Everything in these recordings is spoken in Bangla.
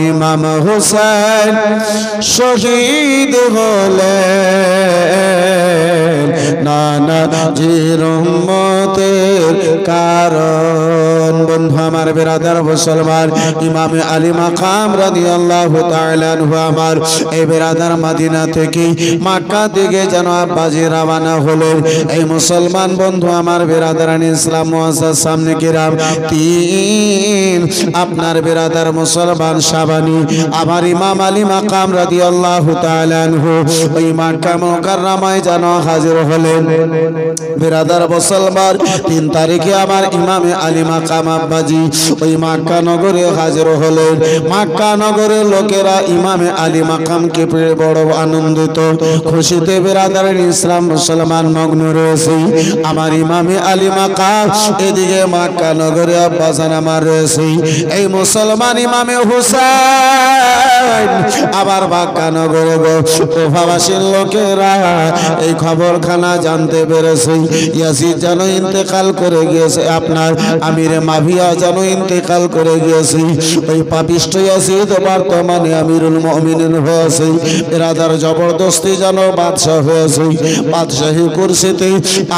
ইমাম হুসাইন শহীদ হলেন নানাজির উম্মতের কারণ। বন্ধু আমার বিরাদার মুসলমান, ইমাম আলী মাকাম রাদিয়াল্লাহু তাআলা আনহু আমার এই বিরাদার মদিনা থেকে মক্কা দিকে যেন আব্বাজি রওনা হলেন। এই মুসলমান বন্ধু আমার বিরাদারান ইসলাম মুআজ্জাজ সামনে কিরাম তিন আপনার বিরাদার মুসলমান শাবানী আমার ইমাম আলী মাকাম রাদিয়াল্লাহু তাআলা আনহু ওই মক্কা মুকাররমায় যেন হাজির হলেন। বিরাদার মুসলমান 3 তারিখে আমার ইমাম আলী মাকাম আব্বাজি ওই মক্কা নগরে হাজির হলেন। মক্কা নগরের লোকেরা ইমাম আলী মাকামকে পেয়ে বড় আনন্দিত, খুশিতে বিরাদার ইসলাম মুসলমান মগ্ন রয়েছে। আমার ইমাম আলী মাকাম এদিকে মক্কা নগরে আব্বাজান আমার রয়েছে। এই মুসলমান ইমাম হুসাইন আবার মক্কা নগরে কুফাবাসীর লোকেরা এই খবরখানা জানতে পেরেছে ইয়াজিদ যেন ইন্তেকাল করে গিয়েছে, আপনার আমিরে মাভিয়া যেন ইন্তেকাল করে গিয়েছে। ওই পাপিষ্ঠ ইয়াজিদ বর্তমানে আমিরুল মুমিনিন হয়েছে। বিরাদার জবরদস্তি যেন বাদশাহ হয়েছে। বাদশাহী কুরসিতে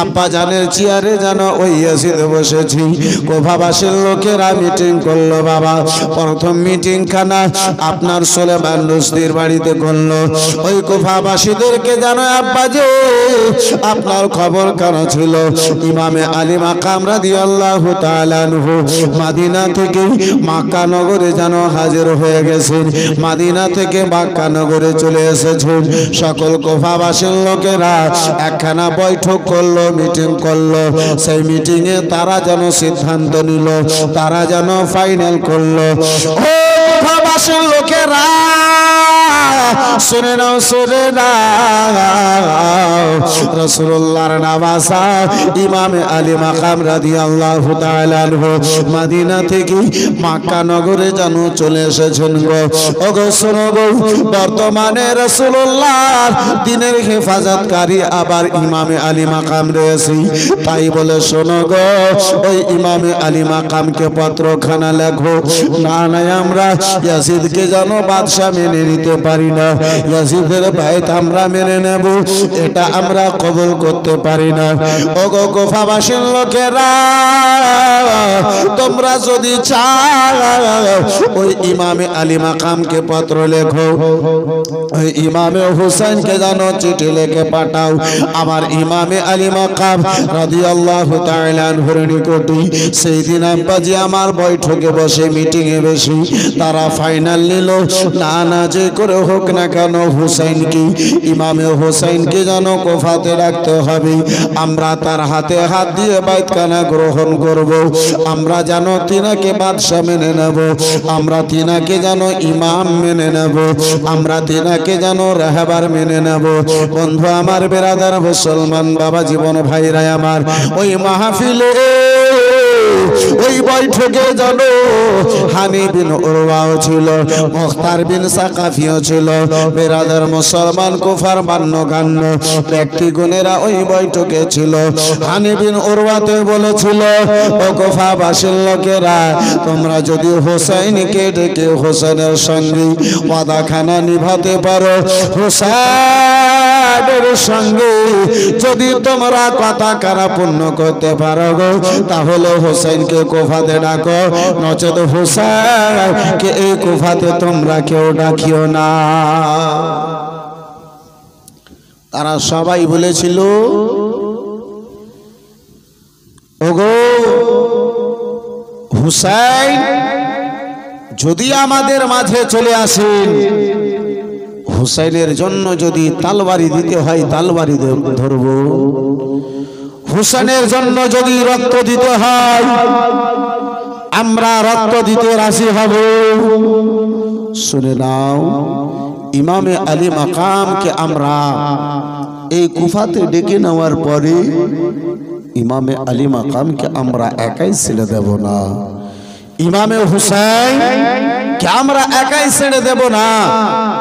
আব্বা জানের চেয়ারে যেন ওই ইয়াজিদ বসেছি। কুফাবাসীর লোকেরা মিটিং করলো। বাবা প্রথম মিটিং খানা আপনার সুলেমান রুশদির বাড়িতে করলো। ওই কুফাবাসীদেরকে যেন আব্বা যে আপনার খবর কানা ছিল ইমামে আলী মাকাম রাদিয়াল্লাহু তাআলা আনহু মদিনা থেকে মক্কা নগরে যেন হাজির হয়ে গেছেন। মদিনা থেকে মক্কা নগরে চলে এসেছেন। সকল কুফাবাসীর লোকেরা একখানা বৈঠক করলো, মিটিং করলো। সেই মিটিং এ তারা যেন সিদ্ধান্ত নিল, তারা যেন ফাইনাল করলো। ও কুফাবাসীর লোকেরা শুনে নাও, শুনে নাও, রাসূলুল্লাহর নওয়াসা ইমাম আলী মাকাম রাদিয়াল্লাহু তাআলা আনহু মদিনা থেকে মক্কা নগরে যেন চলে এসেছেন গো। ওগো শোনো গো, বর্তমানে রাসূলুল্লাহর দ্বীনের হেফাজতকারী আবার ইমাম আলী মাকাম রয়েছে। তাই বলে শোনো গো, ওই ইমাম আলী মাকামকে পত্রখানা লেখো। না নাই আমরা ইয়াজিদকে যেন বাদশা মেনে নিতে পারি না, ইয়াজিদের বাইত আমরা মেনে নেব, এটা আমরা কবুল করতে পারি না। ওগো কুফাবাসীর লোকেরা, তোমরা যদি চাও ওই ইমামে আলী মাকামকে পত্র লেখো, ওই ইমামে হুসাইনকে জানো চিঠি লিখে পাঠাও। আমার ইমামে আলী মাকাম রাদিয়াল্লাহু তাআলা আনহুর নিকটে সেই দিন আব্বাজি আমার বৈঠকে বসে মিটিং এ বসে তারা ফাইনাল নিল, না না যে করে হোক না কেন হুসাইনকে, ইমামে হুসাইনকে যেন কুফাতে রাখতে হবে। আমরা তার হাতে হাত দিয়ে বাইতখানা গ্রহণ করব। আমরা যেন তিনাকে বাদশা মেনে নেব, আমরা তিনাকে যেন ইমাম মেনে নেব, আমরা তিনাকে যেন রাহবার মেনে নেব। বন্ধু আমার বিরাদার মুসলমান বাবা জীবন ভাইরা আমার, ওই মাহফিলে ওই বৈঠকে জানো হানি বিন উরওয়াও ছিল, মুখতার বিন সাকাফিও ছিল। বিরাদার মুসলমান কুফার মান্যগণ্য ব্যক্তিগণেরা ওই বৈঠকে ছিল। হানি বিন উরওয়াতে বলেছিল, ও কুফাবাসীর লোকেরা, তোমরা যদি হোসাইনকে ডেকে হোসেনের সঙ্গে ওয়াদাখানা নিভাতে পারো, হোসেনের সঙ্গে যদি তোমরা কথা কারা পূর্ণ করতে পারো গো, তাহলে হোসেনকে কুফাতে ডাকো, নচেত হোসেনকে এই কুফাতে তোমরা কেউ ডাকিও না। তারা সবাই বলেছিল, ওগো হুসাইন যদি আমাদের মাঝে চলে আসেন, হুসাইনের জন্য যদি তালবাড়ি দিতে হয় তালবাড়ি ধরব, হুসাইনের জন্য যদি রক্ত দিতে হয় আমরা রক্ত দিতে রাজি হব। শুনে নাও, ইমামে আলী মাকামকে আমরা এই কুফাতে ডেকে নেওয়ার পরে ইমামে আলী মাকামকে আমরা একাই ছেড়ে দেব না। ইমামে হুসাইন কে আমরা একাই ছেড়ে দেব না।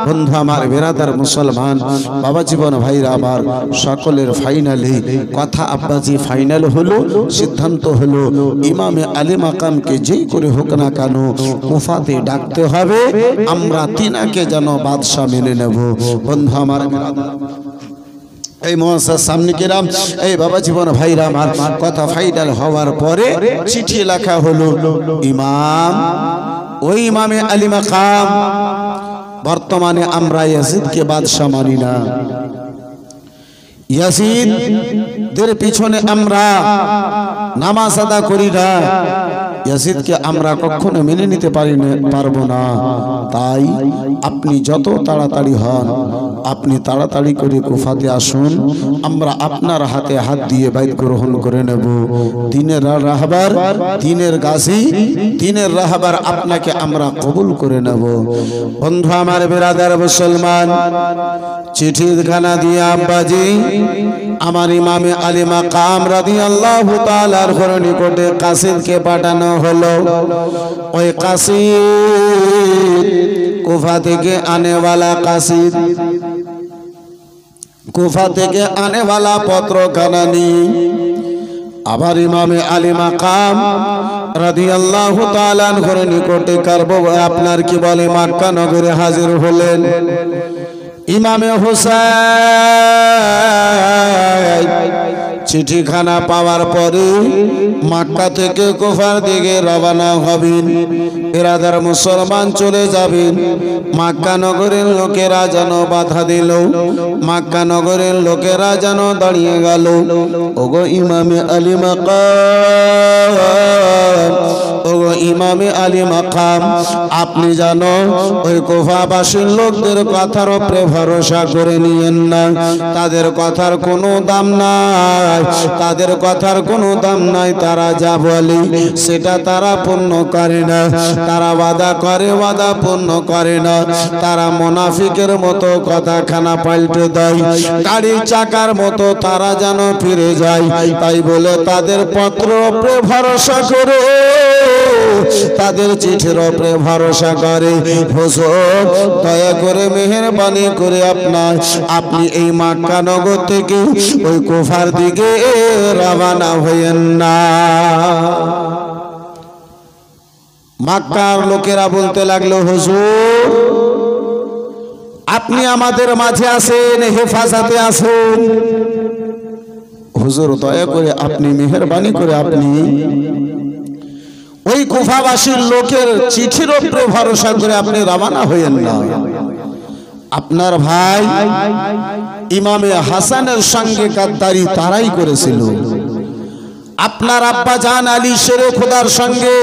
বন্ধু আমার, বেরাদার মুসলমান, বাবা জীবন ভাইরা আমার, সকলের ফাইনালি কথা আব্বাজি ফাইনাল হলো, সিদ্ধান্ত হলো ইমামে আলী মাকামকে যেই করে হোক না কেন কুফাতে ডাকতে হবে, আমরা তিনাকে যেন বাদশা মেনে নেব। বন্ধু আমার, এই মহাসার সামনে কিরাম, এই বাবা জীবন ভাইরা আমার, কথা ফাইনাল হওয়ার পরে চিঠি লেখা হলো ইমাম, ওই ইমামে আলী মাকাম, বর্তমানে আমরা ইয়াজিদকে বাদশা মানি না, ইয়াজিদের পিছনে আমরা নামাজ আদা করি না, ইয়াজিদকে আমরা কখনো মেনে নিতে পারবো না। তাই আপনি যত তাড়াতাড়ি হন, আপনি তাড়াতাড়ি করে কুফাতে আসুন, আমরা আপনার হাতে হাত দিয়ে বাইত গ্রহণ করে নেব। দিনের রাহবার, দিনের গাজী, দিনের রাহবার আপনাকে আমরা কবুল করে নেব। বন্ধু আমার, বেরাদার মুসলমান, চিঠির খানা দিয়ে আব্বাজি আমার ইমামে আলী মাকাম রাদিয়াল্লাহু তাআলার নিকটে কাসিদকে পাঠানো হলো। ওই কাসিদ কুফা থেকে আনেওয়ালা কাসিদ, কুফা থেকে আনেওয়ালা পত্রখানা নিয়ে আবার ইমামে আলী মাকাম রাদিয়াল্লাহু তাআলার নিকটে কারবো আপনার কি বলে মক্কা নগরে হাজির হলেন। ইমামে হুসাইন চিঠিখানা পাওয়ার পরে মক্কা থেকে কুফার দিকে রওনা হবেন। বেরাদার মুসলমান, চলে যাবেন। মক্কা নগরের লোকেরা যেন বাধা দিল, মক্কা নগরের লোকেরা যেন দাঁড়িয়ে গেল। ওগো ইমামে আলী মাকাম, ওগো ইমামে আলী মাকাম, আপনি জানো ওই কুফাবাসীর লোকদের কথার উপরে ভরসা করে নিয়েন না। তাদের কথার কোনো দাম নাই, তাদের কথার কোনো দাম নাই। তারা যা বলে সেটা তারা পূর্ণ করে না, তারা ওয়াদা করে ওয়াদা পূর্ণ করে না। তারা মুনাফিকের মতো কথাখানা পাল্টে দেয়, গাড়ির চাকার মতো তারা যেন ফিরে যায়। তাই বলে তাদের পত্র উপরে ভরসা করে, তাদের চিঠির উপরে ভরসা করে। হুজুর, দয়া করে মেহেরবানি করে আপনি এই মক্কা নগর থেকে ওই কুফার দিকে রওনা হইয়েন না। মক্কার লোকেরা বলতে লাগলো, হুজুর আপনি আমাদের মাঝে আছেন, হেফাজতে আছেন, হুজুর দয়া করে আপনি মেহেরবানি করে আপনি ওই কুফাবাসীর লোকের চিঠির উপরে ভরসা করে আপনি রওনা হইয়েন না। আপনার ভাই ইমামে হাসানের সঙ্গে গাদ্দারি তারাই করেছিল, আপনার আব্বা জান আলী শেরে খোদার সঙ্গে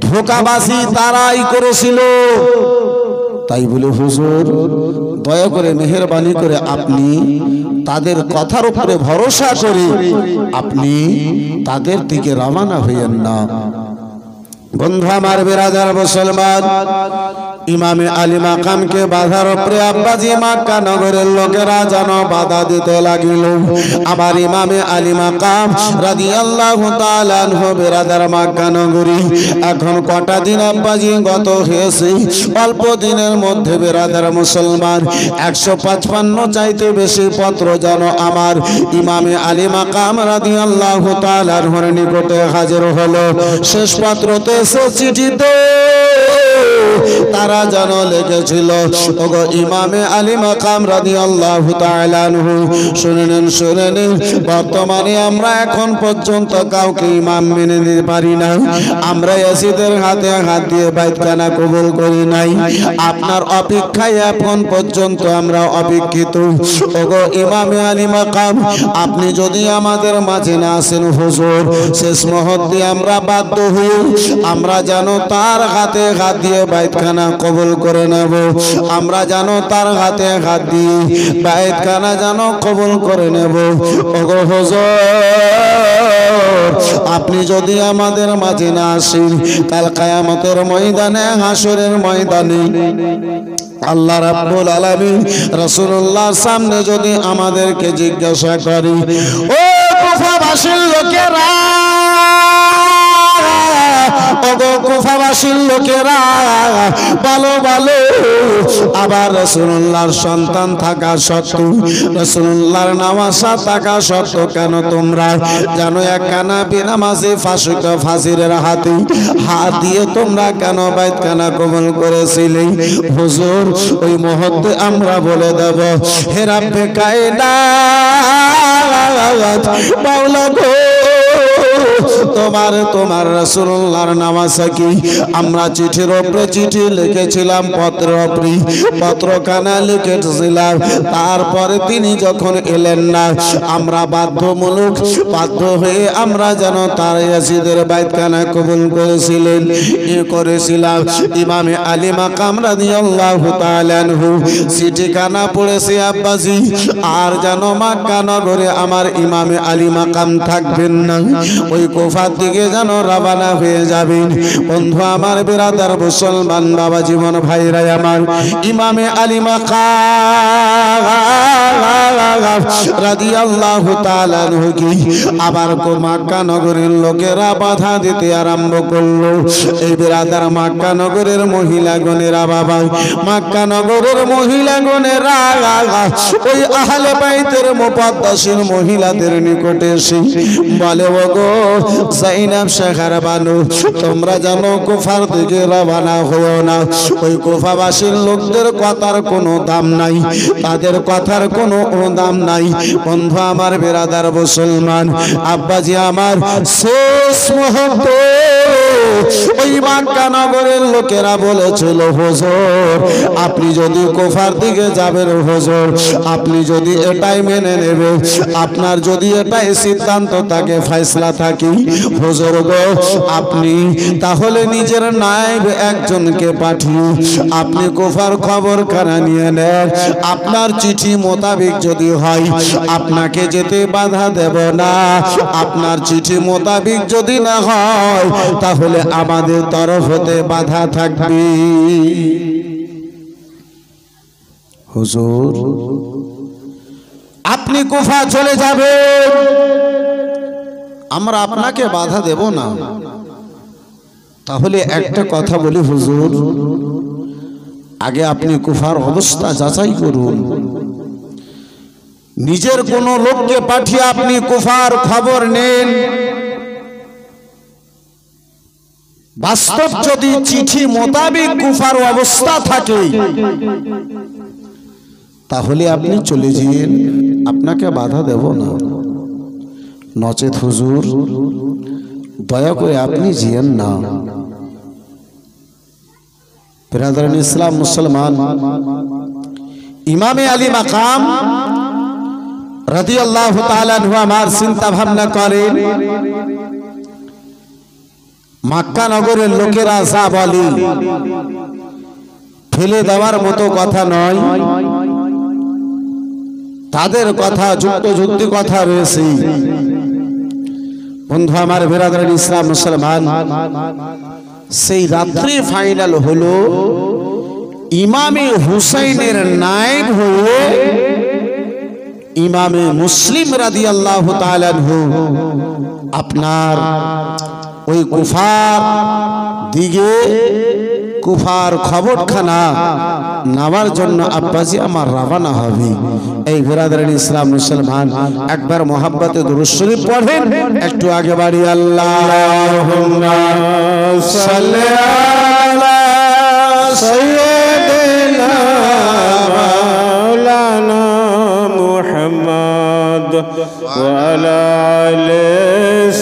ধোঁকাবাজি তারাই করেছিল। তাই বলে হুজুর দয়া করে মেহেরবানি করে আপনি তাদের কথার উপরে ভরসা করে আপনি তাদের দিকে রওনা হইয়েন না। বন্ধু আমার, বেরাদার মুসলমান, ইমামে আলী মাকামকে বাধার উপরে আব্বাজি মক্কা নগরের লোকেরা যেন বাধা দিতে লাগিল। আবার ইমামে আলী মাকাম রাদিয়াল্লাহু তাআলা আনহু, বেরাদার মক্কা নগরী এখন কটা দিন আব্বাজি গত হয়েছে, অল্প দিনের মধ্যে বেরাদার মুসলমান 155 চাইতে বেশি পত্র যেন আমার ইমামে আলী মাকাম রাদিয়াল্লাহু তাআলা আনহুর নিকটে হাজির হলো। শেষ পত্রতে সে চিঠিতে তারা যেন লিখেছিল, ওগো ইমামে আলী মাকাম রাদিয়াল্লাহু তাআলা আনহু, শুনে নেন, বর্তমানে আমরা এখন পর্যন্ত কাউকে ইমাম মেনে নিতে পারি না। আমরা ইয়াজিদের হাতে হাত দিয়ে বাইতখানা কবুল করি নাই। আপনার অপেক্ষায় এখন পর্যন্ত আমরা অপেক্ষিত। ওগো ইমামে আলী মাকাম, আপনি যদি আমাদের মাঝে না আসেন হুজুর, শেষ মুহূর্তে আমরা বাধ্য হই আমরা যেন তার হাতে হাত দিয়ে বাইতখানা কবুল করে নেব। আমরা যেন তার হাতে হাত দিয়ে বাইতখানা যেন কবুল করে নেব। ওগো হুজুর, আপনি যদি আমাদের মাঝে না আসেন, কাল কিয়ামতের ময়দানে, হাসরের ময়দানে আল্লাহ রাব্বুল আলামিন রাসূলুল্লাহর সামনে যদি আমাদেরকে জিজ্ঞাসা করি, ও কুফাবাসীর লোকেরা ওগো কুফাবাসীর লোকেরা বলো বলো, আবার রাসূলুল্লাহর সন্তান থাকা সত্ত্বেও, রাসূলুল্লাহর নামাজা থাকা সত্ত্বেও কেন তোমরা জানো একখানা বেনামাজি ফাঁসির হাতে হাত দিয়ে তোমরা কেন বাইতখানা কবুল করেছিলে? হুজুর ওই মুহূর্তে আমরা বলে দেব, হে রাব্বে কায়নাত মাওলা গো, তোমার রাসূলুল্লাহর নামাজ কি আমরা চিঠির উপরে চিঠি লিখেছিলাম, পত্র উপরে পত্রখানা লিখেছিলাম, তারপরে তিনি যখন এলেন না আমরা বাধ্য হয়ে আমরা যেন তার ইয়াজিদের বাইতখানা কবুল করেছিলেন করেছিলাম। ইমামে আলী মাকাম রাদিয়াল্লাহু তাআলা আনহু চিঠিখানা পড়েছে আব্বাজি, আর যেন মক্কা নগরে আমার ইমামে আলী মাকাম থাকবেন না, ওই কুফার দিকে যেন রওনা হয়ে যাবেন। বন্ধু আমার, বিরাদার মুসলমান বাবা জীবন ভাইরা আমার, ইমামে আলী মাকাম রাদিয়াল্লাহু তাআলা আনহু কি আবার মক্কা নগরের লোকেরা বাধা দিতে আরম্ভ করলো। এই বিরাদার মক্কা নগরের মহিলাগণেরা বাবা, মক্কা নগরের মহিলাগণেরা ওই আহলে বাইতের মুকদ্দাসিন মহিলাদের নিকটে এসে বলে, ওগো যায়েনব শেখার বানু, তোমরা জানো কুফার দিকে রওনা হও না। ওই কুফাবাসীর লোকদের কথার কোনো দাম নাই, তাদের কথার কোনো দাম নাই। বন্ধু আমার, বিরাদার মুসলমান আব্বাজি আমার, শেষ মুহূর্তে ওই মক্কা নগরের লোকেরা বলেছিল, হুজুর আপনি যদি কুফার দিকে যাবেন, হুজুর আপনি যদি এটাই মেনে নেবেন, আপনার যদি এটাই সিদ্ধান্ত থাকে, ফয়সালা থাকে, হুজুর গো আপনি তাহলে নিজের নায়েব একজনকে পাঠিয়ে আপনি কুফার খবরখানা নিয়ে নেন। আপনার চিঠি মোতাবেক যদি হয় আপনাকে যেতে বাধা দেব না, আপনার চিঠি মোতাবেক যদি না হয় তাহলে আমাদের তরফ হতে বাধা থাকবে। হুজুর আপনি কুফা চলে যাবেন, আমরা আপনাকে বাধা দেব না। তাহলে একটা কথা বলি হুজুর, আগে আপনি কুফার অবস্থা যাচাই করুন। নিজের কোন লোককে পাঠিয়ে আপনি কুফার খবর নেন, বাস্তব যদি চিঠি মোতাবেক কুফার অবস্থা থাকে তাহলে আপনি চলে যান, আপনাকে বাধা দেব না। নচেত হুজুর দয়া করে আপনি জিয়েন না। বিরাদরান ইসলাম মুসলমান, ইমামে আলী মাকাম রাদিয়াল্লাহু তাআলা আনহু আমার চিন্তা ভাবনা করেন, মক্কা নগরের লোকেরা যা বলে ফেলে দেওয়ার মতো কথা নয়, তাদের কথা যুক্তি কথা রয়েছে। বন্ধু আমার, বিরাদরান ইসলাম মুসলমান, সেই রাত্রি ফাইনাল হলো ইমামে হুসাইনের নায়েব হয়ে ইমামে মুসলিম রাদিয়াল্লাহু তাআলা আনহু আপনার ওই কুফার দিকে কুফার খবরখানা নেওয়ার জন্য আব্বাজি আমার রওনা হবে। এই বিরাদরান ইসলাম মুসলমান, একবার মোহাব্বতে দুরূদ শরীফ পড়েন, একটু আগে বাড়ি। আল্লাহুম্মা সাল্লি আলা সাইয়্যিদিনা মাওলানা মুহাম্মদ ওয়া আলা আলি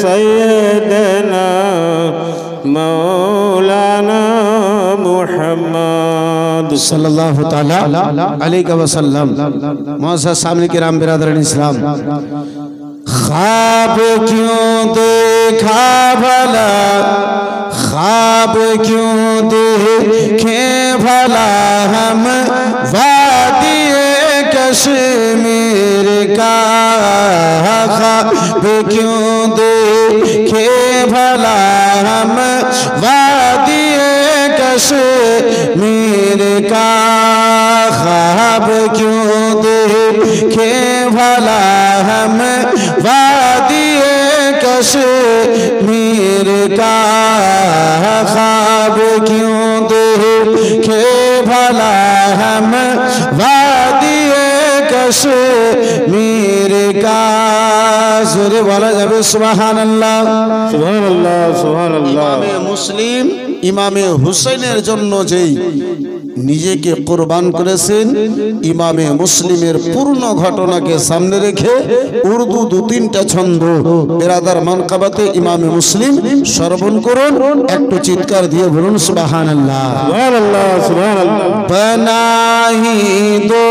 সাইয়্যিদিনা মাওলানা মুহাম্মদ সাল্লাল্লাহু তাআলা আলাইহি ওয়া সাল্লাম। মুআজ্জাজ সামনে কিরাম, बिरादरान इस्लाम, ख्वाब क्यों देखा भला, ख्वाब क्यों देखे भला हम वादिए कश्मीर का, ख्वाब क्यों देखे भला हम वादिए कश्मीर का, ख्वाब क्यों देखे भला हम वादिए कश्मीर मीर का ख्वाब क्यों देखे भला हम वादिए कश्मीर का। जोरे बोला जाबे सुभान अल्लाह सुभान अल्लाह सुभान अल्लाह। इमामे मुस्लिम इमामे हुसैনের জন্য যেই নিজেকে কুরবান করেছেন, ইমামে মুসলিমের পূর্ণ ঘটনাকে সামনে রেখে উর্দু দু তিনটা ছন্দ বেরাদার মানকাবাতে ইমামে মুসলিম শ্রবণ করুন, একটু চিৎকার দিয়ে বলুন সুবহানাল্লাহ সুবহানাল্লাহ সুবহানাল্লাহ। बनाही दो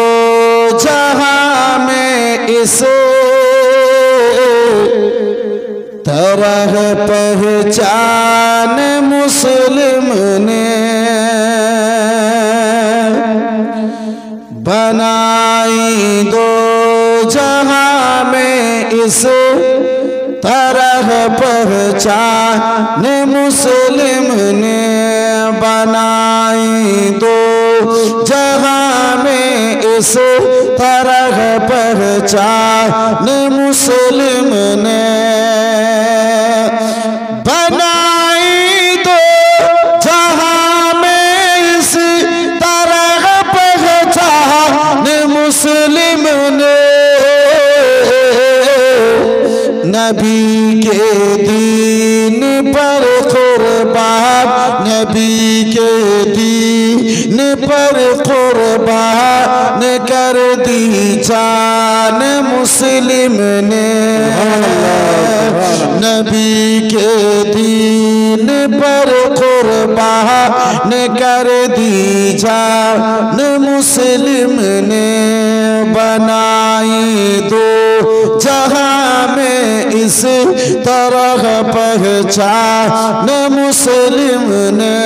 जहां में इस तरह पहचान मुस्लिम ने, बनाई दो जहां में इस तरह पहचान मुस्लिम ने, बनाई दो जहां में इस तरह पहचान मुस्लिम ने, बनाई दो जहां में इस तरह पहचान मुस्लिम ने, नबी के दीन पर कुर्बान, नबी के दीन पर कुर्बान कर दी जान मुस्लिम ने, नबी के दीन पर कुर्बान कर दी जान मुस्लिम ने, बनाई दो जहां में इस तरह पहचान मुस्लिम ने।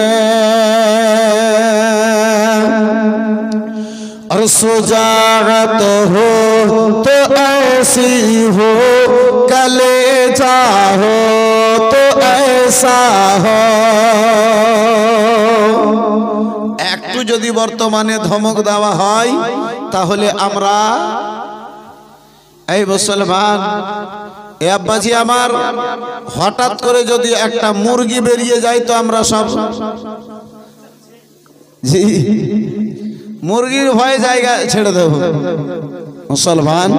और सुजागत हो तो ऐसी हो, कलेजा हो तो ऐसा हो। একটু যদি বর্তমানে ধমক দেওয়া হয় তাহলে আমরা এই মুসলমান এ আব্বাজি আমার হঠাৎ করে যদি একটা মুরগি বেরিয়ে যায় তো আমরা সব জি মুরগির ভয়ে জায়গা ছেড়ে দেব মুসলমান।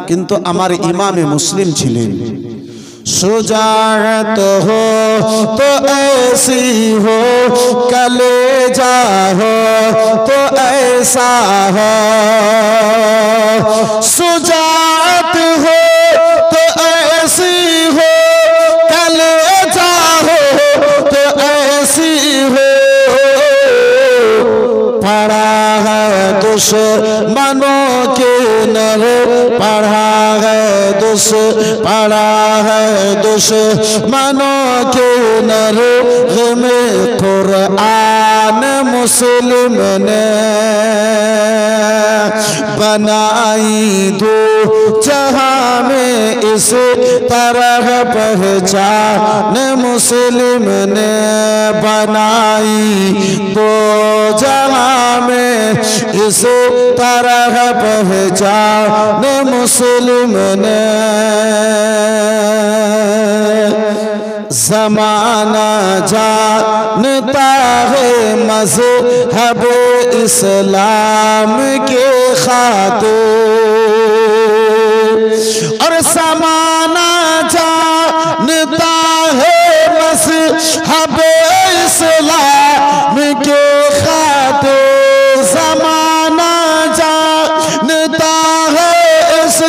কিন্তু আমার ইমামে মুসলিম ছিলেন, सुजागत हो तो ऐसी हो, कलेजा हो तो ऐसा हो, सुजागत हो तो ऐसी हो, कलेजा हो तो ऐसी हो, पढ़ा है दुश्मनों के नर, पढ़ा है पढ़ा है दुश्मनों के नर में कुरान मुस्लिम ने, बनाई दो जहां में इस तरह पहचान मुस्लिम ने, बनाई दो जहां में इस तरह पहचान मुस्लिम ने। ज़माना जानता है मज़हब इस्लाम के खातिर, और ज़माना जानता है मज़हब इस्लाम के खातिर, ज़माना जानता है इस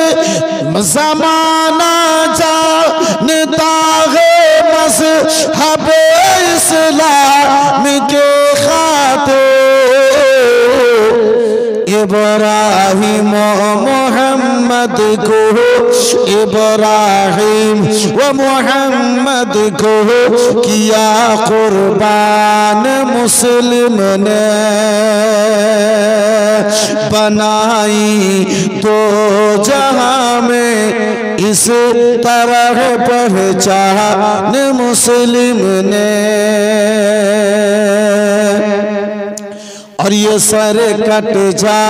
ज़माना जानता है मज़हब इस्लाम के खातिर, इब्राहिम मोहम्मद को, इब्राहिम व मोहम्मद को किया कुर्बान मुस्लिम ने, बनाई दो जहां में इस तरह पहचान मुस्लिम ने, और ये सर कट जा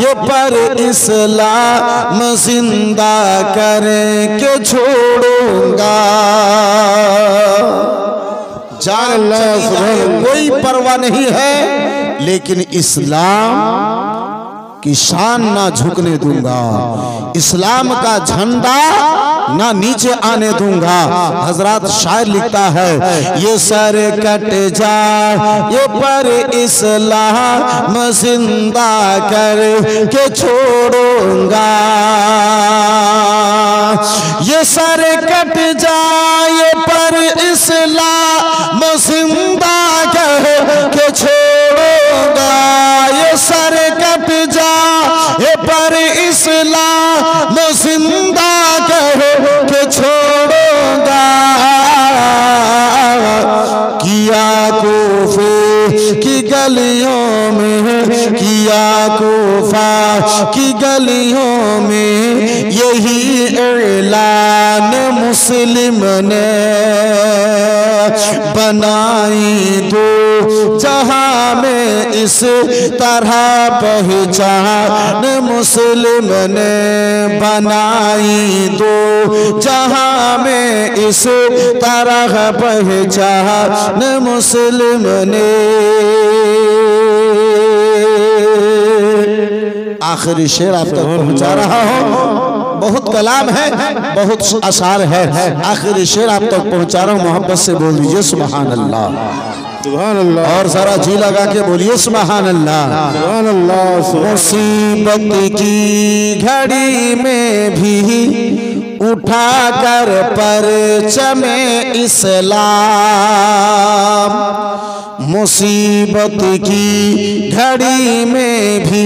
ये पर इस्लाम जिंदा करके छोड़ूंगा। जान कोई परवाह नहीं है, लेकिन इस्लाम की शान ना झुकने दूंगा, इस्लाम का झंडा ना नीचे आने दूंगा। हजरत शायर लिखता है ये सर कट जा ये पर इस्लाम जिंदा कर के छोड़ूंगा। ये सर कट जा ये पर इस्लाम जिंदा कर के छोड़ूंगा। ये सर कट जा ये पर इस्लाम जिंदा कर के छोड़ूंगा। किया कूफे की गलियों में, किया कूफा की गलियों में यही ऐलान मुस्लिम ने बनाई दो जहां में इस तरह पहचान मुस्लिम ने बनाई दो जहां में इस तरह पहचान मुस्लिम ने। आखिरी शेर आप तक पहुंचा रहा हूं, बहुत कलाम है, बहुत अशार है, आखिरी शेर आप तक पहुंचा रहा हूं, मोहब्बत से बोल दीजिए सुभान अल्लाह, सुभान अल्लाह, और जरा जी लगा के बोलिए सुभान अल्लाह, सुभान अल्लाह। मुसीबत की घड़ी में भी उठा कर परचमे इस्लाम, मुसीबत की घड़ी में भी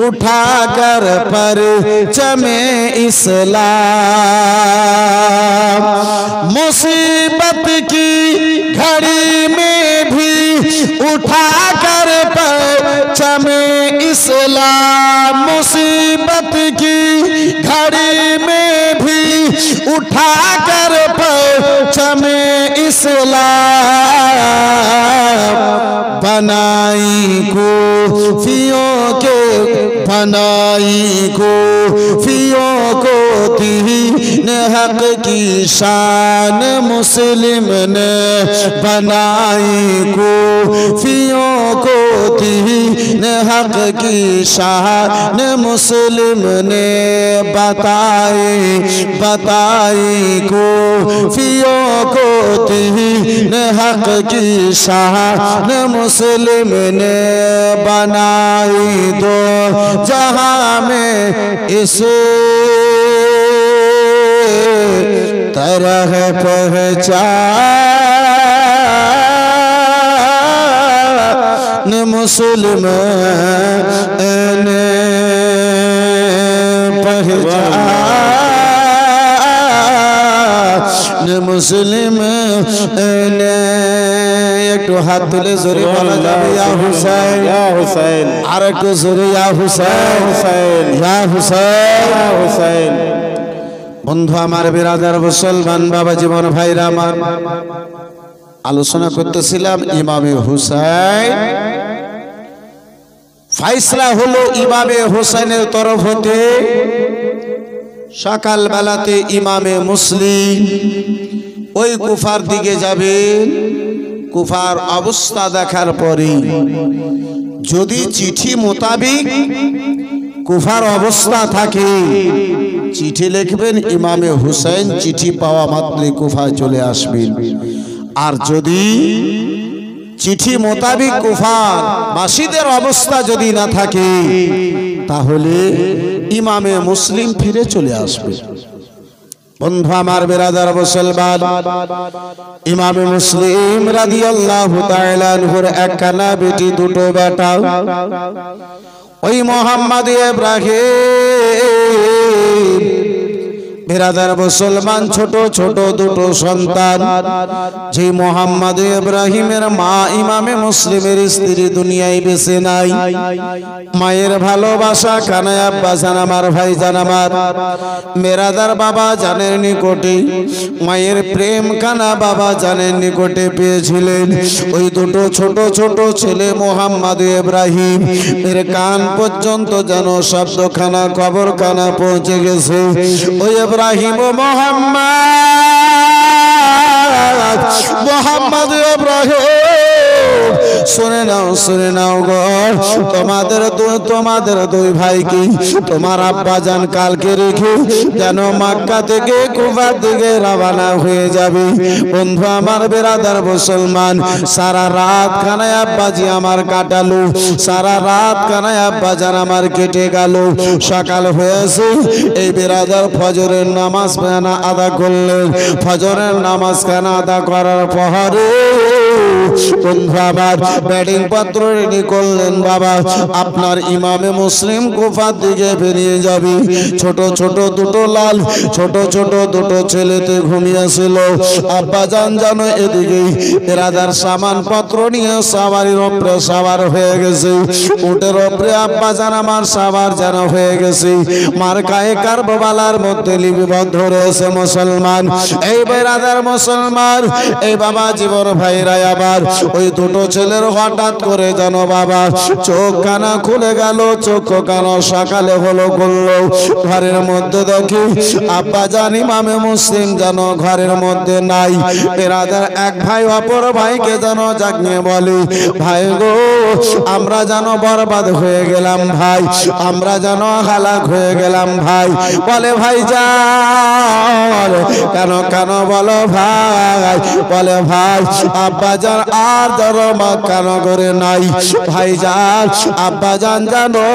उठा कर परचमे इस्लाम, मुसीबत की घड़ी में भी उठा कर परचमे इस्लाम, मुसीबत की घड़ी में भी उठा कर परचमे इस्लाम, बनाई कोफियों के, बनाई कोफियों को दीन हक की शान मुस्लिम ने, बनाई कोफियों को दीन हक की शान मुस्लिम ने, बताई बताई कोफियों को दीन हक की शान मुस्लिम ने, बनाई दो जहां में इस तरह पहचान मुस्लिम ने, पहचान मुस्लिम ने। एक तो हाथ तुले जोरे बोला जाए या हुसैन, या हुसैन, और एक तो जोरे या हुसैन, हुसैन, या हुसैन, या हुसैन। বন্ধু আমার বিরাদার মুসলমান বাবা জীবন ভাইরা আমার, আলোচনা করতেছিলাম ইমামে হুসাইন, ফাইসলা হলো ইমামে হুসাইনের তরফ হতে। সকাল বেলাতে ইমামে মুসলিম ওই কুফার দিকে যাবেন, কুফার অবস্থা দেখার পরে যদি চিঠি মোতাবেক কুফার অবস্থা থাকে, চিঠি লিখবেন ইমামে হুসাইন, চিঠি পাওয়া মাত্রই কুফায় চলে আসবেন। আর যদি চিঠি মোতাবেক কুফার বাসীদের অবস্থা যদি না থাকে, তাহলে ইমামে মুসলিম ফিরে চলে আসবে। বন্ধু আমার বিরাদার মুসলমান, ইমামে মুসলিম রাদিয়াল্লাহু তাআলা আনহুর একখানা বেটি দুটো বেটা, ওই মোহাম্মদ ইব্রাহিম বিরাদার মুসলমান ছোট ছোট দুটো সন্তান, যে মোহাম্মদ ইব্রাহিমের মা ইমামে মুসলিমের স্ত্রী দুনিয়ায় বেঁচে নাই। মায়ের ভালোবাসা কানায় আব্বা জান আমার, ভাই জান আমার, মেরাদার বাবা জানের নিকটে মায়ের প্রেম কানা বাবা জানের নিকটে পেয়েছিলেন। ওই দুটো ছোট ছোট ছেলে মোহাম্মদ ইব্রাহিম এর কান পর্যন্ত যেন শব্দখানা খবরখানা পৌঁছে গেছে। ওই ইব্রাহিম ও মোহাম্মদ ইব্রাহিম শুনে নাও গো, তোমাদের দুই ভাইকে তোমার আব্বা জান কালকে রেখে যেন মক্কা থেকে কুফার দিকে রওনা হয়ে যাবে। বন্ধু আমার, বিরাদার মুসলমান, সারা রাত খানায় আব্বাজি আমার কাটালো, সারা রাত খানায় আব্বা জান আমার কেটে গেল। সকাল হয়েছে, এই বিরাদার ফজরের নামাজ আদা করলেন। ফজরের নামাজ খানা আদা করার পরে বন্ধু আমার ব্যাটিং পত্র রেডি করলেন। বাবা, আপনার ইমামে মুসলিম কুফার দিকে বেরিয়ে যাবে। ছোট ছোট দুটো লাল ছোট ছোট দুটো ছেলেতে ঘুমিয়েছিল। আব্বা জান জানো এদিকে এরাদার সামান পত্র নিয়ে সাওয়ারির উপরে সাওয়ার হয়ে গেছে। উটের উপরে আব্বা জান আমার সাওয়ার যেন হয়ে গেছে। মার গায়ে কারবালার মধ্যে লিপিবদ্ধ রয়েছে মুসলমান। এই বেরাদার মুসলমান, এই বাবা জীবন ভাইরা আবার ওই দুটো ছেলের হঠাৎ করে যেন বাবা চোখ কানা খুলে গেল। চোখ কানা সকালে হলো করলো। ঘরের মধ্যে দেখি আব্বা জান ইমামে মুসলিম যেন ঘরের মধ্যে নাই। বেরাদার এক ভাই অপর ভাইকে যেন জাগিয়ে বলে, ভাই গো, আমরা যেন বরবাদ হয়ে গেলাম ভাই, আমরা যেন হালাক হয়ে গেলাম ভাই। বলে ভাই যান, কেন কেন বলো ভাই? বলে ভাই আব্বা জান আর ধরো মক্কা নগরে নাই। ভাই যান, আব্বা জান জানো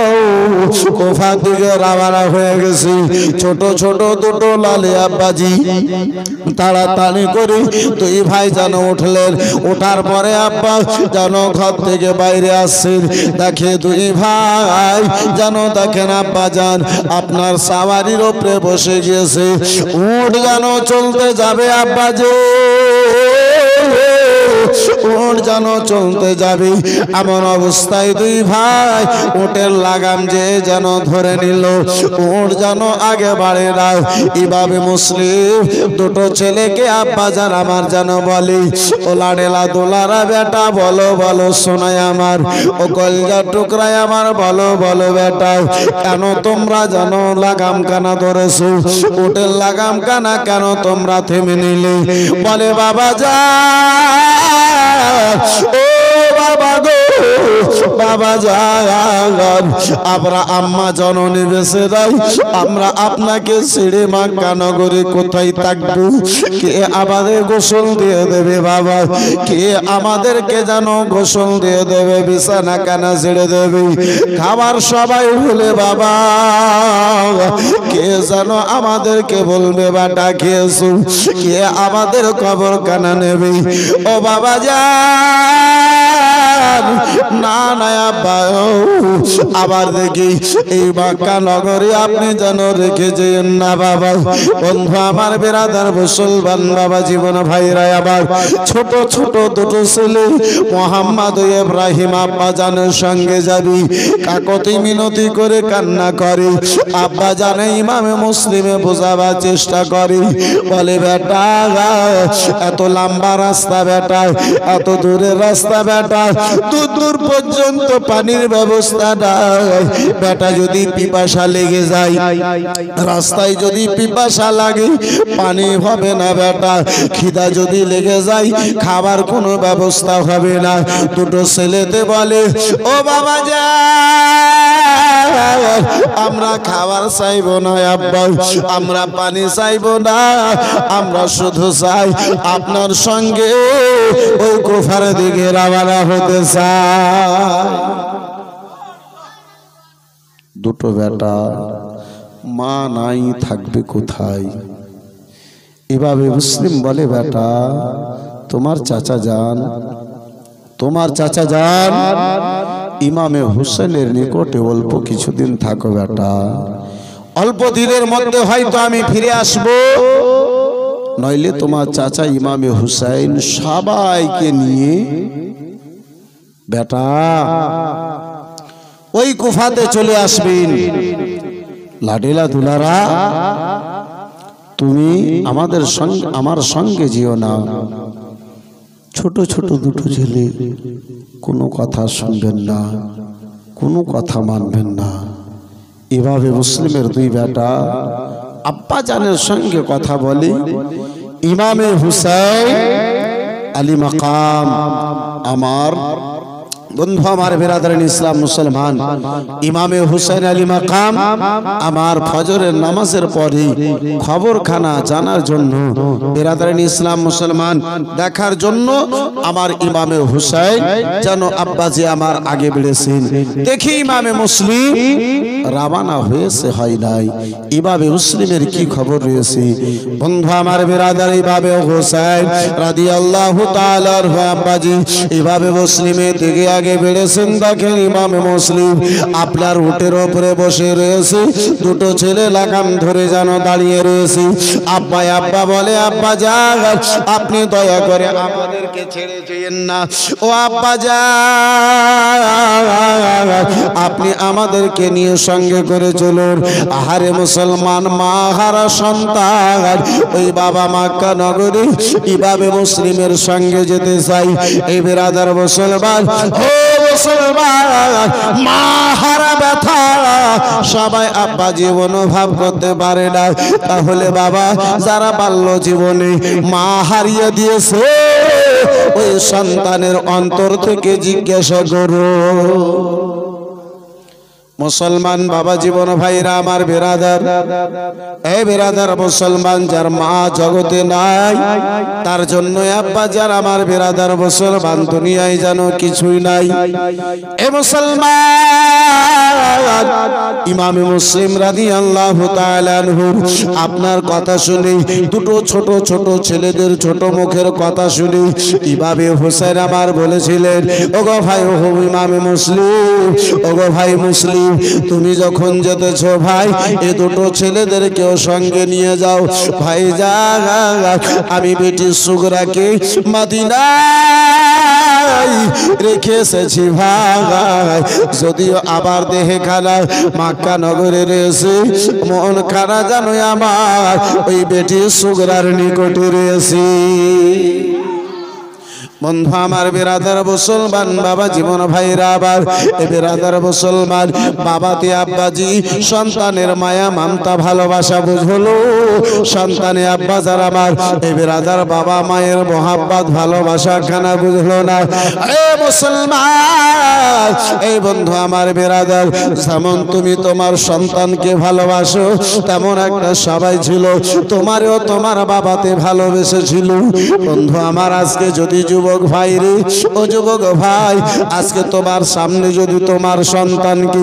কুফার দিকে রওনা হয়ে গেছে। ছোট ছোট দুটো লালে আব্বাজি তাড়াতাড়ি করে দুই ভাই যেন উঠলেন। ওঠার পরে আব্বা যেন ঘর থেকে বাইরে আসছেন। দেখে দুই ভাই যেন দেখেন আব্বা জান আপনার সাওয়ারির উপরে বসে গিয়েছে। উট যেন চলতে যাবে আব্বাজি, উট যেন চলতে যাবে। এমন অবস্থায় দুই ভাই উটের লাগাম যে যেন ধরে নিল। উট যেন আগে বাড়ে না। এভাবে মুসলিম দুটো ছেলেকে আব্বা জান আমার যেন বলে, ও লাডেলা দোলারা বেটা বলো বলো শোনায় আমার, ও কলজার টুকরায় আমার বলো বলো বেটা, কেন তোমরা যেন লাগাম কানা ধরেছো? উটের লাগাম কানা কেন তোমরা থেমে নিলে? বলে বাবা যা, ও বাবা গো, বাবা যান, আমরা আম্মা জননী বেঁচে নাই, আমরা আপনাকে ছেড়ে মক্কা নগরে কোথায় থাকবো? কে আমাদের গোসল দিয়ে দেবে বাবা? কে আমাদেরকে যেন গোসল দিয়ে দেবে, বিছানা কানা ছেড়ে দেবে, খাবার সবাই ভুলে বাবা? কে যেন আমাদেরকে বলবে বাটা খেয়েছো? কে আমাদের খবর কানা নেবে? ও বাবা যান, না না আব্বা, আবার দেখি এই মক্কা নগরে আপনি যেন রেখে যেন না বাবা। বন্ধু আমার, বেরাদার মুসলমান বাবা জীবন ভাইরা আবার ছোট ছোট দুটো ছেলে মোহাম্মদ ইব্রাহিম আব্বা জানের সঙ্গে যাবি। কাকতি মিনতি করে কান্না করে। আব্বা জানে ইমামে মুসলিমে বোঝাবার চেষ্টা করে। বলে বেটা, এত লম্বা রাস্তা বেটা, এত দূরের রাস্তা বেটা, দূর পর্যন্ত পানির ব্যবস্থা নাই বেটা। যদি পিপাসা লেগে যায়, রাস্তায় যদি পিপাসা লাগে পানি হবে না বেটা। খিদা যদি লেগে যায় খাবার কোনো ব্যবস্থা হবে না। দুটো ছেলেতে বলে, ও বাবা যা, আমরা খাবার চাইবো না আব্বা, আমরা পানি চাইবো না, আমরা শুধু চাই আপনার সঙ্গে ওই কুফার দিকে রওনা হতে চাই। দুটো বেটা, মা নাই থাকবে কোথায়? এভাবে মুসলিম বলে, বেটা তোমার চাচা যান, তোমার চাচা যান ইমামে হুসেনের নিকটে অল্প কিছুদিন থাকো বেটা। অল্প দিনের মধ্যে হয়তো আমি ফিরে আসব, নইলে তোমার চাচা ইমামে হুসাইন সবাইকে নিয়ে বেটা ওই কুফাতে চলে আসবেন। লাডেলা দুলারা, তুমি আমাদের সঙ্গে আমার সঙ্গে যেও না। ছোট ছোট দুটো ছেলে কোনো কথা শুনবেন না, কোনো কথা মানবেন না। এভাবে মুসলিমের দুই বেটা আব্বা জানের সঙ্গে কথা বলে। ইমামে হুসাইন আলী মাকাম, আমার বন্ধু, আমার বিরাদরান ইসলাম মুসলমান, ইমামে হুসাইন আলী মাকাম আমার ফজরের নামাজের পরে খবরখানা জানার জন্য, বিরাদরান ইসলাম মুসলমান দেখার জন্য আমার ইমামে হুসাইন যেন আব্বাজি আমার আগে বেড়েছেন। দেখি ইমামে মুসলিম রাবানা হয়েছে হয় নাই, ইমামে মুসলিমের কি খবর রয়েছে। বন্ধু আমার বিরাদার, ইমামে হুসাইন রাদিয়াল্লাহু তাআলা আব্বাজি ইমামে মুসলিমের দিকে আগে বেড়েছেন। দেখেন ইমামে মুসলিম আপনার উটের উপরে বসে রয়েছে, দুটো ছেলে লাগাম ধরে যেন দাঁড়িয়ে রয়েছে। আব্বা আব্বা বলে, আব্বা যান আপনি দয়া করে আমাদেরকে ছেড়ে যেন না, ও আব্বা যান আপনি আমাদেরকে নিয়ে সঙ্গে করে চলুন। আহারে মুসলমান, মা হারা সন্তান ওই বাবা মক্কা নগরী ইমামে মুসলিমের সঙ্গে যেতে চাই। এই বিরাদার মুসলমান, ও মুসলমান, মা হারা ব্যথা সবাই আব্বা জীবন ভাব করতে পারে না। তাহলে বাবা যারা বাল্য জীবনে মা হারিয়ে দিয়েছে ওই সন্তানের অন্তর থেকে জিজ্ঞাসা করো। মুসলমান বাবা জীবন ভাইরা আমার বিরাদার, এই বিরাদার মুসলমান যার মা জগতে নাই তার জন্য আব্বা যার আমার বিরাদার মুসলমান দুনিয়ায় যেন কিছুই নাই। এ মুসলমান, ইমামে মুসলিম রাদিয়াল্লাহু তাআলা আনহু আপনার কথা শুনে, দুটো ছোট ছোট ছেলেদের ছোট মুখের কথা শুনে ইমামে হুসাইন আমার বলেছিলেন, ওগো ভাই, ও ইমামে মুসলিম, ওগো ভাই মুসলিম, তুমি যখন যেতেছ ভাই এই দুটো ছেলেদেরকেও সঙ্গে নিয়ে যাও। ভাই যা, আমি বেটি সুগরাকে মদিনায় রেখে এসেছি ভাই, যদিও আবার দেহে খানা মক্কা নগরে রয়েছে, মন খানা জানো আমার ওই বেটি সুগরার নিকটে রয়েছে। বন্ধু আমার বিরাদার মুসলমান বাবা জীবন ভাইরা আবার এ বিরাদার মুসলমান বাবাতে আব্বাজি সন্তানের মায়া মমতা ভালোবাসা বুঝলো, সন্তানে আব্বা যারা আমার এ বিরাদার বাবা মায়ের মোহাব্বত ভালোবাসা খানা বুঝলো না। এ মুসলমান, এই বন্ধু আমার বিরাদার, যেমন তুমি তোমার সন্তানকে ভালোবাসো তেমন একটা সবাই ছিল তোমারও তোমার বাবাতে ভালোবেসেছিল। বন্ধু আমার আজকে যদি যুবক ভাই রে, ও যুবক ভাই, আজকে তোমার সামনে যদি তোমার সন্তানকে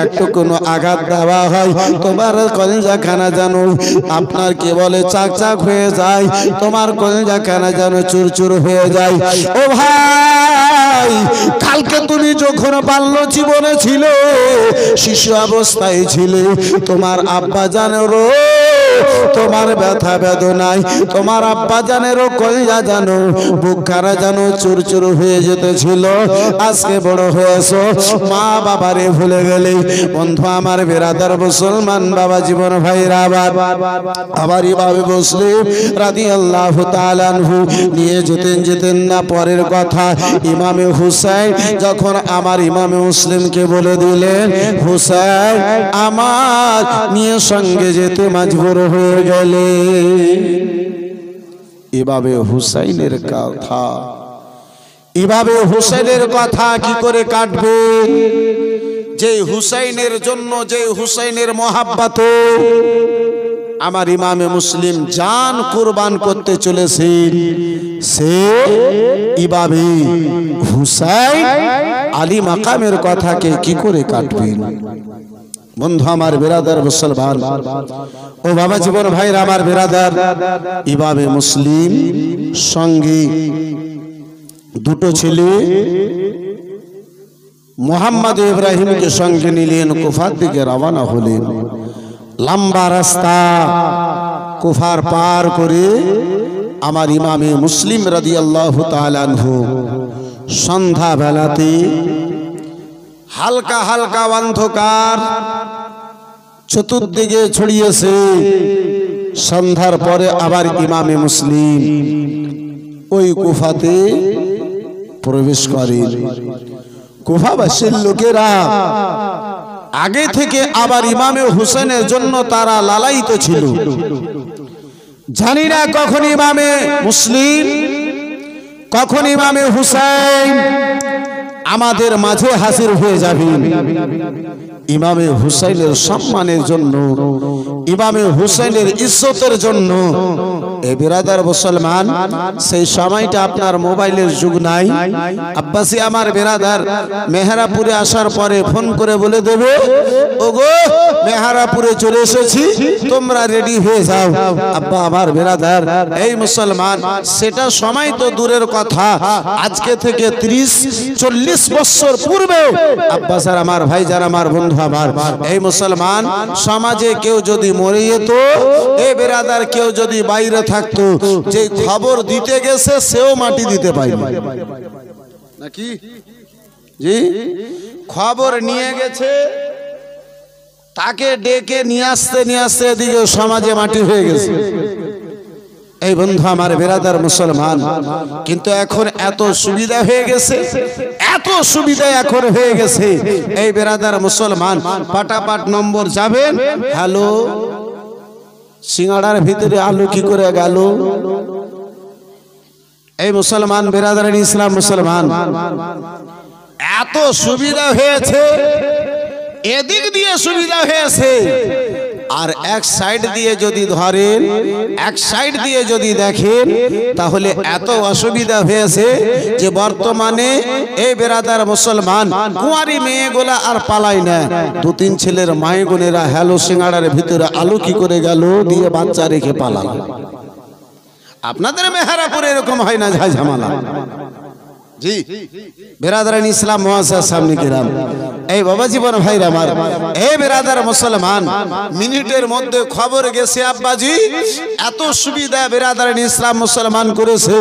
একটু কোনো আঘাত দেওয়া হয়, তোমার কলিজা খানা যেন আপনার কে বলে চাক চাক হয়ে যায়, তোমার কলিজা খানা যেন চুরচুর হয়ে যায়। ও ভাই, কালকে তুমি যখন বাল্য জীবনে ছিল, শিশু অবস্থায় ছিলে, তোমার আব্বা জানেরও তোমার ব্যথা বেদনায় তোমার আব্বা জানেরও কলিজা জানো বুক খারা জানো চুরচুর হয়ে যেতেছিল। আজকে বড় হয়েছো, মা বাবারে ভুলে গেলে। বন্ধু আমার বিরাদার মুসলমান বাবা জীবন ভাইরা আবার ইমামে মুসলিম রাদিয়াল্লাহু তাআলা আনহু নিয়ে যেতেন না। পরের কথা, ইমামে হুসাইন যখন আমার ইমামে মুসলিমকে বলে দিলেন, হুসাইন আমার নিয়ে সঙ্গে যেতে মজবুর হয়ে গেলে। এভাবে হুসাইনের কথা, এভাবে হুসাইনের কথা কি করে কাটবে? যে হুসাইনের জন্য, যে হুসাইনের মহাব্বতে আমার ইমামে মুসলিম জান কুরবান করতে চলেছেন, সে এভাবে হুসাইন আলী মাকামের কথাকে কি করে কাটবেন? বন্ধু আমার বিরাদার মুসলমান, ও বাবা জীবন ভাইরা আমার বিরাদার, ইমামে মুসলিম সঙ্গে দুটো ছেলে মোহাম্মদ ইব্রাহিমকে সঙ্গে নিলেন, কুফার দিকে রওনা হলেন। লম্বা রাস্তা কুফার পার করে আমার ইমামে মুসলিম রাদিয়াল্লাহু তাআলা আনহু সন্ধ্যা বেলাতে হালকা হালকা অন্ধকার চতুর্দিকে ছড়িয়েছে। সন্ধ্যার পরে আবার ইমামে মুসলিম ওই কুফাতে প্রবেশ করে। কুফাবাসীর লোকেরা আগে থেকে আবার ইমামে হুসেনের জন্য তারা লালায়িত ছিল। জানি না কখন ইমামে মুসলিম, কখন ইমামে হুসাইন আমাদের মাঝে হাজির হয়ে যাবেন। ইমামে হুসাইনের সম্মানের জন্য, ইমামে হুসাইনের ইজ্জতের জন্য এ বিরাদার মুসলমান, সেই সময়টা আপনার মোবাইলের যুগ নাই। আব্বাসি আমার বিরাদার মেহেরাপুরে আসার পরে ফোন করে বলে দেবে, ওগো মেহেরাপুরে চলে এসেছি, তোমরা রেডি হয়ে যাও। আব্বা আমার বিরাদার এই মুসলমান, সেটা সময় তো দূরের কথা, আজকে থেকে 30-40 বছর পূর্বে আব্বা স্যার আমার ভাই যারা আমার বন্ধু আমার, এই মুসলমান সমাজে কেউ যদি মরে যেত, এই বিরাদার কেউ যদি বাইরে থাকতো, যে খবর দিতে গেছে সেও মাটি দিতে পারবে নাকি? জি, খবর নিয়ে গেছে, তাকে ডেকে নিয়ে আসতে এদিকে সমাজে মাটি হয়ে গেছে। এই বন্ধু আমার বিরাদার মুসলমান, কিন্তু এখন এত সুবিধা হয়ে গেছে, এত সুবিধা এখন হয়ে গেছে। এই বিরাদার মুসলমান পাটাপাট নম্বর যাবেন, হ্যালো সিঙ্গাড়ার ভিতরে আলু কি করে গেল? এই মুসলমান বিরাদার ইসলাম মুসলমান, এত সুবিধা হয়েছে, এদিক দিয়ে সুবিধা হয়েছে, আর এক সাইড দিয়ে যদি ধরেন, এক সাইড দিয়ে যদি দেখেন, তাহলে এত অসুবিধা হয়েছে যে বর্তমানে এই বেরাদার মুসলমান কুঁয়ারি মেয়েগুলা আর পালায় না। 2-3 ছেলের মায়েগুনেরা হ্যালো সিঙ্গাড়ার ভিতরে আলু কি করে গেল দিয়ে বাচ্চা রেখে পালাল। আপনাদের মেহেরাপুরে এরকম হয় না ঝামেলা? জি বেরাদারান ইসলাম মুআজ্জাজ সামনে কিরাম, এই বাবা জীবন ভাইরা আমার, এই বেরাদার মুসলমান, মিনিটের মধ্যে খবর গেছে আব্বাজি এত সুবিধা বেরাদারান ইসলাম মুসলমান করেছে,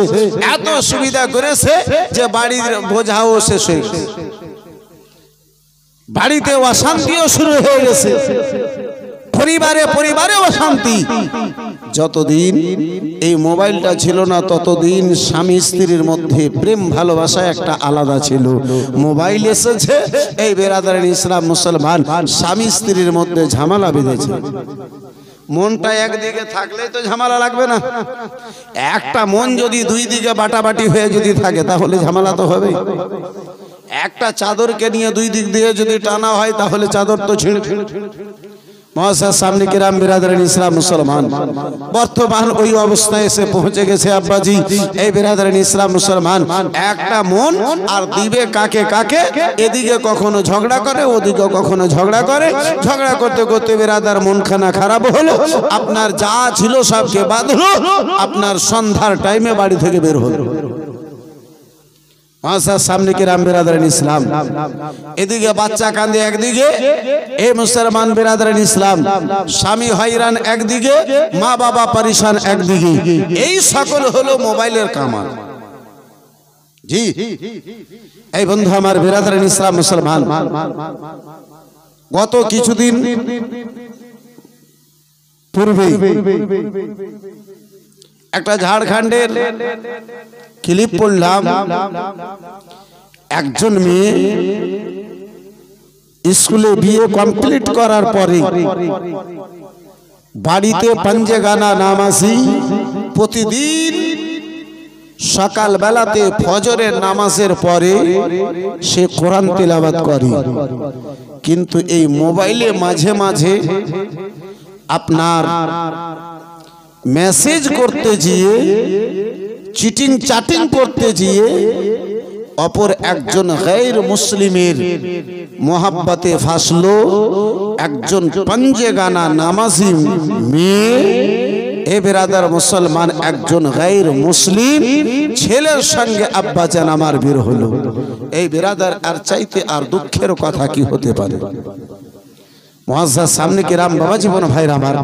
এত সুবিধা করেছে যে বাড়ির বোঝাও শেষ হয়ে গেছে, বাড়িতে অশান্তিও শুরু হয়ে গেছে, পরিবারে অশান্তি। যতদিন এই মোবাইলটা ছিল না ততদিন স্বামী স্ত্রীর মধ্যে প্রেম ভালোবাসা একটা আলাদা ছিল। মোবাইল এসেছে, এই বেরাদারান ইসলাম মুসলমান স্বামী স্ত্রীর মধ্যে ঝামেলা বেঁধেছে। মনটা একদিকে থাকলেই তো ঝামেলা লাগবে না, একটা মন যদি 2 দিকে বাটাবাটি হয়ে যদি থাকে তাহলে ঝামেলা তো হবে। একটা চাদরকে নিয়ে 2 দিক দিয়ে যদি টানা হয় তাহলে চাদর তো ছিঁড়ে মুআজ্জাজ সামনে কিরাম বিরাদারান ইসলাম মুসলমান, বর্তমান ওই অবস্থায় এসে পৌঁছে গেছে আব্বাজি। এই বিরাদারান ইসলাম মুসলমান একটা মন, আর দিবে কাকে কাকে, এদিকে কখনো ঝগড়া করে, ওদিকে কখনো ঝগড়া করে, ঝগড়া করতে করতে বিরাদার মনখানা খারাপ হলো, আপনার যা ছিল সবকে বাঁধলো, আপনার সন্ধ্যার টাইমে বাড়ি থেকে বের হলো। মুআজ্জাজ সামনে কিরাম বিরাদারান ইসলাম, এদিকে বাচ্চা কাঁদে একদিকে, এই মুসলমান বিরাদারান ইসলাম স্বামী হয়রান একদিকে, মা বাবা পরেশান একদিকে, এই সকল হলো মোবাইলের কামাল। জি এই বন্ধু আমার বিরাদারান ইসলাম মুসলমান, গত কিছুদিন পূর্বে একটা ঝাড়খণ্ডের ক্লিপ পড়লাম, একজন মেয়ে স্কুলে বিয়ে কমপ্লিট করার পরে বাড়িতে পাঞ্জেগানা নামাজি প্রতিদিন সকাল বেলাতে ফজরের নামাজের পরে সে কোরআন তেলাওয়াত করে, কিন্তু এই মোবাইলে মাঝে মাঝে আপনার মেসেজ করতে গিয়ে, চিটিং চাটিং করতে গিয়ে অপর একজন গায়র মুসলিমের মোহাব্বতে ফাসলো। একজন পাঞ্জেগানা নামাজি মেয়ে, এ বেরাদার মুসলমান, একজন গায়র মুসলিম ছেলের সঙ্গে আব্বাজান আমার বের হলো। এই বেরাদার আর চাইতে আর দুঃখের কথা কি হতে পারে? মুআজ্জাজ সামনে কিরাম বাবা জীবন ভাইরা আমার